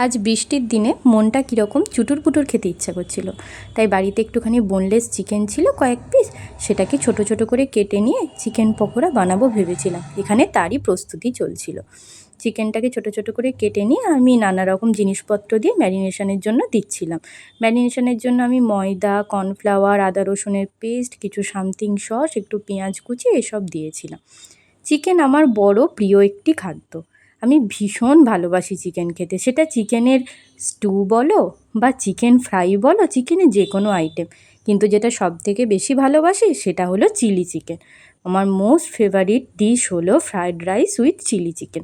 আজ বৃষ্টির দিনে মনটা কীরকম চুটুর পুটুর খেতে ইচ্ছা করছিল, তাই বাড়িতে একটুখানি বোনলেস চিকেন ছিল কয়েক পিস, সেটাকে ছোট ছোট করে কেটে নিয়ে চিকেন পকোড়া বানাবো ভেবেছিলাম। এখানে তারই প্রস্তুতি চলছিল। চিকেনটাকে ছোট ছোট করে কেটে নিয়ে আমি নানা রকম জিনিসপত্র দিয়ে ম্যারিনেশনের জন্য দিচ্ছিলাম। ম্যারিনেশনের জন্য আমি ময়দা, কর্নফ্লাওয়ার, আদা রসুনের পেস্ট, কিছু সামথিং সস, একটু পেঁয়াজ কুচি এসব দিয়েছিলাম। চিকেন আমার বড় প্রিয় একটি খাদ্য। আমি ভীষণ ভালোবাসি চিকেন খেতে, সেটা চিকেনের স্টু বলো বা চিকেন ফ্রাই বলো, চিকেনের যে কোনো আইটেম। কিন্তু যেটা সবথেকে বেশি ভালোবাসি সেটা হলো চিলি চিকেন। আমার মোস্ট ফেভারিট ডিশ হলো fried rice with chilli chicken.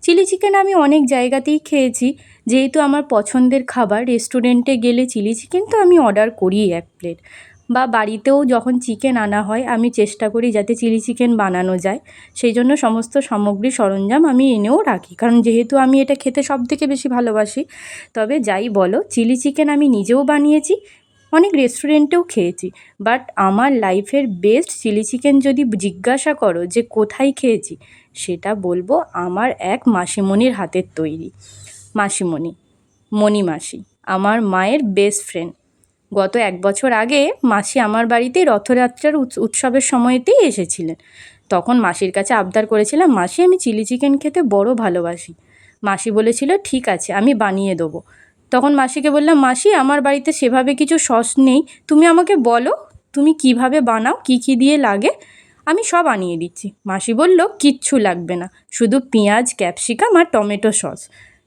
Chilli chicken আমি অনেক জায়গাতেই খেয়েছি, যেহেতু আমার পছন্দের খাবার। রেস্টুরেন্টে গেলে চিলি চিকেন তো আমি অর্ডার করি 1 প্লেট, বা বাড়িতেও যখন চিকেন আনা হয় আমি চেষ্টা করি যাতে চিলি চিকেন বানানো যায়। সেই জন্য সমস্ত সামগ্রী সরঞ্জাম আমি এনেও রাখি, কারণ যেহেতু আমি এটা খেতে সবথেকে বেশি ভালোবাসি। তবে যাই বলো, চিলি চিকেন আমি নিজেও বানিয়েছি, অনেক রেস্টুরেন্টেও খেয়েছি। বাট আমার লাইফের বেস্ট চিলি চিকেন যদি জিজ্ঞাসা করো যে কোথায় খেয়েছি, সেটা বলবো আমার এক মাসিমণির হাতের তৈরি। মাসিমণি, মণি মাসি, আমার মায়ের বেস্ট ফ্রেন্ড। গত 1 বছর আগে মাসি আমার বাড়িতেই রথযাত্রার উৎসবের সময়তেই এসেছিলেন। তখন মাসির কাছে আবদার করেছিলাম, মাসি আমি চিলি চিকেন খেতে বড় ভালোবাসি। মাসি বলেছিল ঠিক আছে আমি বানিয়ে দেবো। তখন মাসিকে বললাম, মাসি আমার বাড়িতে সেভাবে কিছু সস নেই, তুমি আমাকে বলো তুমি কিভাবে বানাও, কী কী দিয়ে লাগে, আমি সব আনিয়ে দিচ্ছি। মাসি বলল কিচ্ছু লাগবে না, শুধু পেঁয়াজ, ক্যাপসিকাম আর টমেটো সস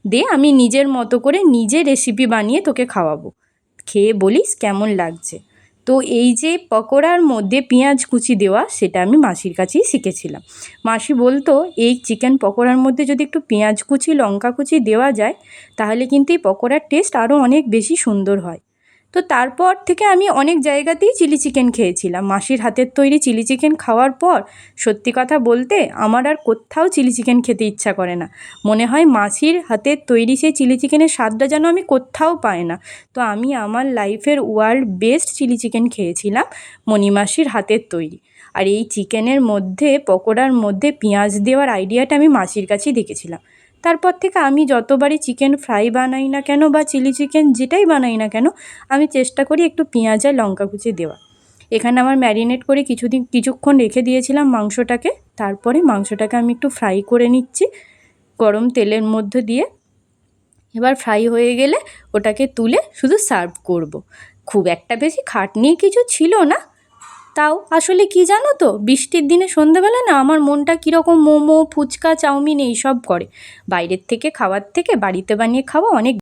দে, আমি নিজের মতো করে নিজে রেসিপি বানিয়ে তোকে খাওয়াবো, খেয়ে বলিস কেমন লাগছে। তো এই যে পকোড়ার মধ্যে পেঁয়াজ কুচি দেওয়া, সেটা আমি মাসির কাছেই শিখেছিলাম। মাসি বলতো এই চিকেন পকোড়ার মধ্যে যদি একটু পেঁয়াজ কুচি, লঙ্কা কুচি দেওয়া যায়, তাহলে কিন্তু এই পকোড়ার টেস্ট আরও অনেক বেশি সুন্দর হয়। তো তারপর থেকে আমি অনেক জায়গাতেই চিলি চিকেন খেয়েছিলাম। মাসির হাতের তৈরি চিলি চিকেন খাওয়ার পর সত্যি কথা বলতে আমার আর কোথাও চিলি চিকেন খেতে ইচ্ছা করে না। মনে হয় মাসির হাতের তৈরি সেই চিলি চিকেনের স্বাদটা যেন আমি কোথাও পাই না। তো আমি আমার লাইফের ওয়ার্ল্ড বেস্ট চিলি চিকেন খেয়েছিলাম মণিমাসির হাতের তৈরি। আর এই চিকেনের মধ্যে, পকোড়ার মধ্যে পেঁয়াজ দেওয়ার আইডিয়াটা আমি মাসির কাছেই দেখেছিলাম। তারপর থেকে আমি যতবারই চিকেন ফ্রাই বানাই না কেন বা চিলি চিকেন যেটাই বানাই না কেন, আমি চেষ্টা করি একটু পেঁয়াজ আর লঙ্কা কুচি দেওয়া। এখানে আমার ম্যারিনেট করে কিছুক্ষণ রেখে দিয়েছিলাম মাংসটাকে। তারপরে মাংসটাকে আমি একটু ফ্রাই করে নিচ্ছি গরম তেলের মধ্যে দিয়ে। এবার ফ্রাই হয়ে গেলে ওটাকে তুলে শুধু সার্ভ করব। খুব একটা বেশি খাটনি কিছু ছিল না। তাও আসলে কি জানো তো, বৃষ্টির দিনে সন্ধ্যেবেলা না আমার মনটা কীরকম মোমো, ফুচকা, চাউমিন এইসব করে। বাইরের থেকে খাওয়ার থেকে বাড়িতে বানিয়ে খাওয়া অনেক